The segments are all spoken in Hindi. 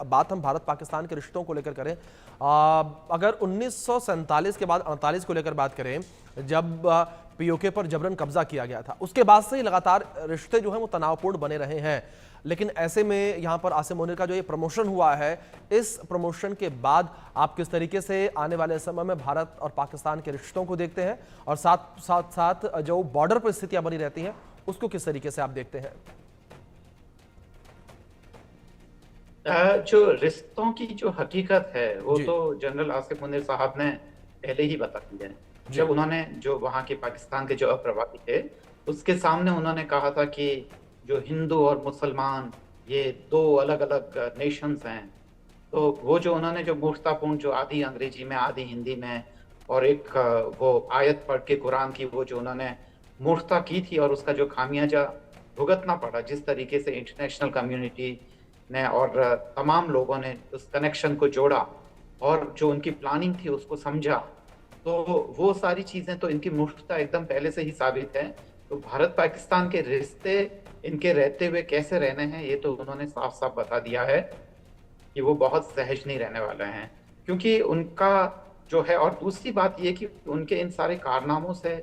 बात हम भारत पाकिस्तान के रिश्तों को लेकर करें, अगर 1947 के बाद 48 को लेकर बात करें, जब पीओके पर जबरन कब्जा किया गया था, उसके बाद से ही लगातार रिश्ते जो हैं वो तनावपूर्ण बने रहे हैं। लेकिन ऐसे में यहाँ पर आसिम मुनीर का जो ये प्रमोशन हुआ है, इस प्रमोशन के बाद आप किस तरीके से आने वाले समय में भारत और पाकिस्तान के रिश्तों को देखते हैं, और साथ साथ साथ जो बॉर्डर पर स्थितियां बनी रहती हैं उसको किस तरीके से आप देखते हैं? जो रिश्तों की जो हकीकत है वो जी तो जनरल आसिफ मुनीर साहब ने पहले ही बता दी है। जी जब उन्होंने जो वहाँ के पाकिस्तान के जो अप्रवासी थे उसके सामने उन्होंने कहा था कि जो हिंदू और मुसलमान ये दो अलग अलग नेशंस हैं। तो वो जो उन्होंने जो मूर्खतापूर्ण जो आधी अंग्रेजी में आधी हिंदी में और एक वो आयत पढ़ के कुरान की वो जो उन्होंने मूर्खता की थी और उसका जो खामियाजा भुगतना पड़ा, जिस तरीके से इंटरनेशनल कम्युनिटी ने और तमाम लोगों ने उस कनेक्शन को जोड़ा और जो उनकी प्लानिंग थी उसको समझा, तो वो सारी चीजें तो इनकी मूर्खता एकदम पहले से ही साबित है। तो भारत पाकिस्तान के रिश्ते इनके रहते हुए कैसे रहने हैं ये तो उन्होंने साफ साफ बता दिया है कि वो बहुत सहज नहीं रहने वाले हैं, क्योंकि उनका जो है। और दूसरी बात ये कि उनके इन सारे कारनामों से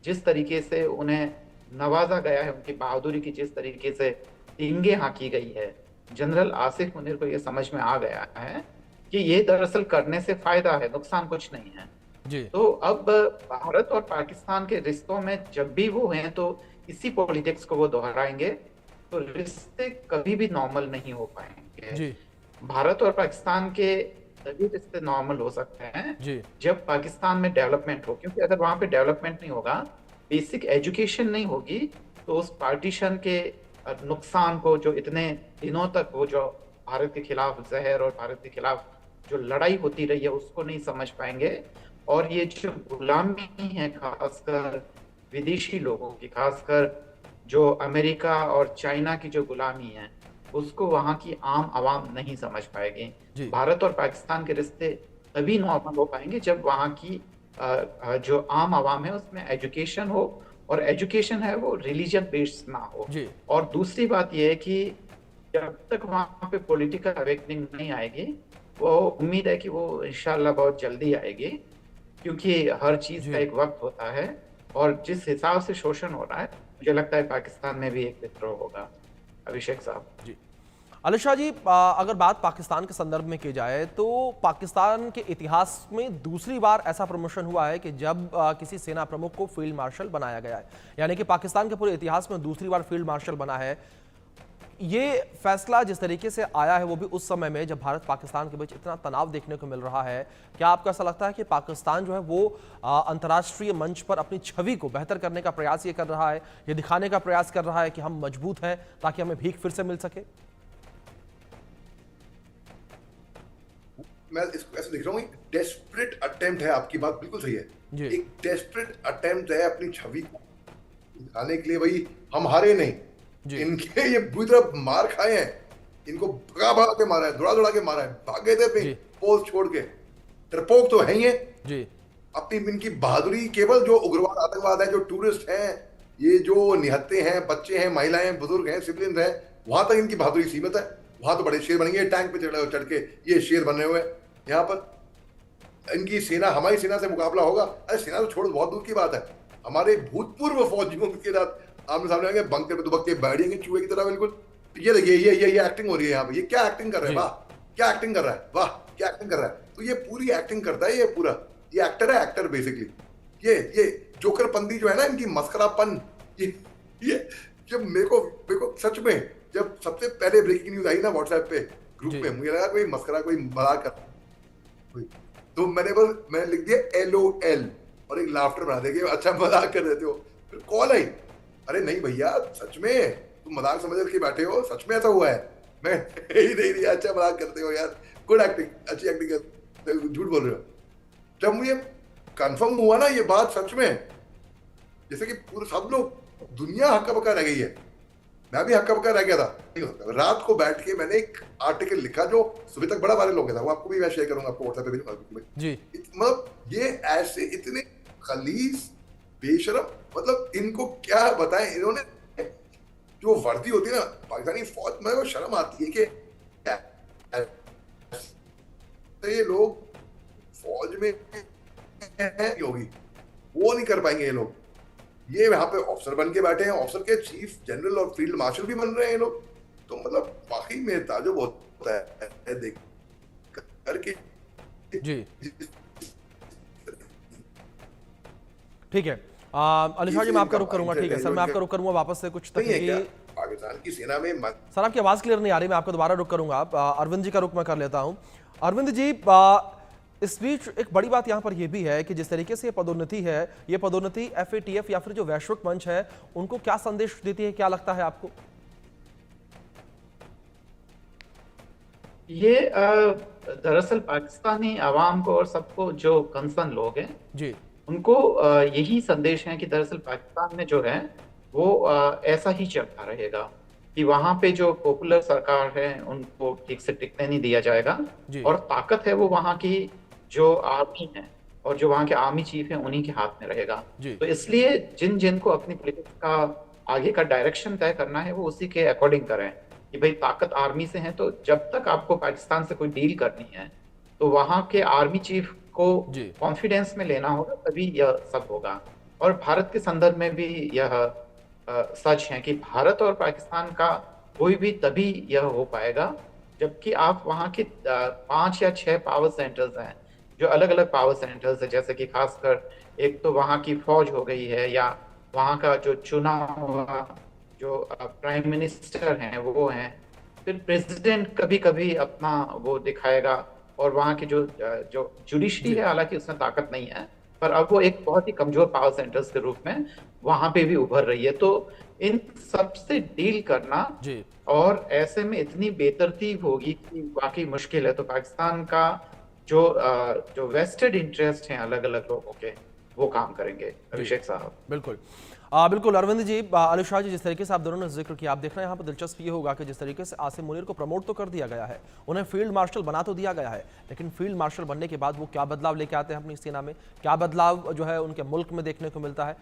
जिस तरीके से उन्हें नवाजा गया है, उनकी बहादुरी की जिस तरीके से टींगे हाँकी गई है, जनरल आसिफ मुनीर को ये समझ में आ गया है कि ये दरअसल करने से फायदा है, नुकसान कुछ नहीं है। जी तो अब भारत और पाकिस्तान के रिश्तों में जब भी वो हैं तो इसी पॉलिटिक्स को वो दोहराएंगे, तो रिश्ते कभी भी नॉर्मल नहीं हो पाएंगे। जी भारत और पाकिस्तान के तभी रिश्ते नॉर्मल हो सकते हैं जी जब पाकिस्तान में डेवलपमेंट हो, क्योंकि अगर वहां पे डेवलपमेंट नहीं होगा, बेसिक एजुकेशन नहीं होगी, तो उस पार्टीशन के नुकसान को जो इतने दिनों तक वो जो भारत के खिलाफ जहर और भारत के खिलाफ जो लड़ाई होती रही है उसको नहीं समझ पाएंगे। और ये जो गुलामी है खासकर विदेशी लोगों की, खासकर जो अमेरिका और चाइना की जो गुलामी है, उसको वहां की आम आवाम नहीं समझ पाएगी। जी भारत और पाकिस्तान के रिश्ते तभी नॉर्मल हो पाएंगे जब वहाँ की जो आम आवाम है उसमें एजुकेशन हो, और एजुकेशन है वो रिलीजन बेस्ड ना हो। जी और दूसरी बात यह है कि जब तक वहाँ पे पॉलिटिकल अवेकनिंग नहीं आएगी, वो उम्मीद है कि वो इंशाल्लाह बहुत जल्दी आएगी, क्योंकि हर चीज का जी एक वक्त होता है। और जिस हिसाब से शोषण हो रहा है, मुझे लगता है पाकिस्तान में भी एक विद्रोह होगा। अभिषेक साहब जी अली शाह जी, अगर बात पाकिस्तान के संदर्भ में की जाए तो पाकिस्तान के इतिहास में दूसरी बार ऐसा प्रमोशन हुआ है कि जब किसी सेना प्रमुख को फील्ड मार्शल बनाया गया है, यानी कि पाकिस्तान के पूरे इतिहास में दूसरी बार फील्ड मार्शल बना है। ये फैसला जिस तरीके से आया है वो भी उस समय में जब भारत पाकिस्तान के बीच इतना तनाव देखने को मिल रहा है। क्या आपको ऐसा लगता है कि पाकिस्तान जो है वो अंतर्राष्ट्रीय मंच पर अपनी छवि को बेहतर करने का प्रयास ये कर रहा है, ये दिखाने का प्रयास कर रहा है कि हम मजबूत हैं ताकि हमें भीख फिर से मिल सके? मैं इसको ऐसे देख रहा हूँ, एक डेस्परेट अटेम्प्ट है। आपकी बात बिल्कुल सही है, एक डेस्परेट अटेम्प्ट है अपनी छवि को दिखाने के लिए। भाई हम हारे नहीं, इनके ये बुरी तरह मार खाए हैं, इनको भगा भगा के मारा है, दौड़ा दौड़ा के मारा है, भागे थे अपनी पोस्ट छोड़ के। डरपोक तो है ही है जी। अपनी इनकी बहादुरी केवल जो उग्रवाद आतंकवाद है, जो टूरिस्ट हैं, ये जो निहत्ते हैं, बच्चे हैं, महिलाएं, बुजुर्ग हैं, सिविलियन हैं, वहां तक इनकी बहादुरी सीमित है। वहां तो बड़े शेर बनेंगे, टैंक पे चढ़ के ये शेर बने हुए। यहाँ पर इनकी सेना, हमारी सेना से मुकाबला होगा? अरे सेना तो छोड़, बहुत दूर की बात है। हमारे भूतपूर्व फौजियों के साथ आमने सामने आएंगे, बंकर पे दुबक के बैठेंगे चूहे की तरह बिल्कुल। ये देखिए, ये एक्टिंग हो रही है यहाँ पे। ये क्या एक्टिंग कर रहे हैं? वाह क्या एक्टिंग कर रहा है, वाह क्या एक्टिंग कर रहा है। तो ये पूरी एक्टिंग करता है, ये पूरा ये एक्टर है, एक्टर बेसिकली। ये जोकरपंती जो है ना, इनकी मस्करापन, ये जब मेरे को सच में जब सबसे पहले ब्रेकिंग न्यूज आई ना व्हाट्सएप पे ग्रुप में, मुझे लगा कोई मस्करा, कोई मजाक कर, तो मैंने लिख दिया LOL और एक लाफ्टर बना दिया कि अच्छा मजाक कर देते हो। फिर कॉल आई, अरे नहीं भैया सच में तुम मजाक समझ के बैठे हो, सच में ऐसा हुआ है। मैं ही नहीं दिया, अच्छा मजाक करते हो यार, गुड एक्टिंग, अच्छी एक्टिंग कर, झूठ बोल रहे हो। जब मुझे कंफर्म हुआ ना ये बात सच में, जैसे कि पूरे सब लोग, दुनिया हक्का बक्का रह गई है, मैं भी हक्का बक्का रह गया था। रात को बैठ के मैंने एक आर्टिकल लिखा जो सुबह तक बड़ा वायरल हो गया था, वो आपको भी मैं शेयर करूंगा, आपको व्हाट्सएप पे भेजूंगा जी। मतलब ये ऐसे इतने खलीस बेशरम, मतलब इनको क्या बताएं। इन्होंने जो वर्दी होती है ना पाकिस्तानी फौज में, वो शर्म आती है कि से ये लोग फौज में हैं योगी, वो नहीं कर पाएंगे ये लोग। ये यहाँ पे ऑफिसर बन के बैठे हैं, ऑफिसर के चीफ जनरल और फील्ड मार्शल भी बन रहे हैं ये लोग। तो मतलब वाकई में ताजुब होता है देख करके। जी ठीक है। अली शाह जी मैं आपका रुख करूंगा। ठीक है सर, मैं आपका रुख करूंगा वापस से कुछ नहीं है क्या तकनीकी। पाकिस्तान की सेना में सर आपकी आवाज़ क्लियर नहीं आ रही, मैं आपको दोबारा रुक करूंगा। अरविंद जी का रुख मैं कर लेता हूं। अरविंद जी, इस बीच एक बड़ी बात यहां पर यह भी है कि जिस तरीके से ये पदोन्नति है, ये पदोन्नति FATF या फिर जो वैश्विक मंच है उनको क्या संदेश देती है, क्या लगता है आपको? ये दरअसल पाकिस्तानी अवाम को और सबको जो कंसर्न लोग हैं जी उनको यही संदेश है कि दरअसल पाकिस्तान में जो है वो ऐसा ही चलता रहेगा कि वहां पे जो पॉपुलर सरकार है उनको ठीक से टिकने नहीं दिया जाएगा जी। और ताकत है वो वहां की जो आर्मी है और जो वहां के आर्मी चीफ है उन्हीं के हाथ में रहेगा। जी। तो इसलिए जिन जिनको अपनी पॉलिटिक्स का आगे का डायरेक्शन तय करना है वो उसी के अकॉर्डिंग करें कि भाई ताकत आर्मी से है, तो जब तक आपको पाकिस्तान से कोई डील करनी है तो वहां के आर्मी चीफ को जी। कॉन्फिडेंस में लेना होगा, तभी यह सब होगा। और भारत के संदर्भ में भी यह सच है कि भारत और पाकिस्तान का कोई भी तभी यह हो पाएगा जबकि आप वहाँ के 5 या 6 पावर सेंटर्स हैं जो अलग अलग पावर सेंटर्स है, जैसे कि खासकर एक तो वहाँ की फौज हो गई है या वहाँ का जो चुनाव हुआ जो प्राइम मिनिस्टर हैं वो हैं, फिर प्रेसिडेंट कभी कभी अपना वो दिखाएगा और वहाँ की जो जुडिशरी है हालांकि उसमें ताकत नहीं है पर अब वो एक बहुत ही कमजोर पावर सेंटर्स के रूप में वहां पे भी उभर रही है। तो इन सब से डील करना जी। और ऐसे में इतनी बेतरतीब होगी कि वाकई मुश्किल है। तो पाकिस्तान का जो वेस्टेड इंटरेस्ट हैं अलग अलग लोगों के वो काम करेंगे। अभिषेक साहब बिल्कुल बिल्कुल। अरविंद जी, अली शाह जी, जिस तरीके से आप दोनों ने जिक्र किया, आप देख रहे हैं यहाँ पर दिलचस्प ये होगा कि जिस तरीके से आसिम मुनीर को प्रमोट तो कर दिया गया है, उन्हें फील्ड मार्शल बना तो दिया गया है, लेकिन फील्ड मार्शल बनने के बाद वो क्या बदलाव लेके आते हैं अपनी सेना में, क्या बदलाव जो है उनके मुल्क में देखने को मिलता है,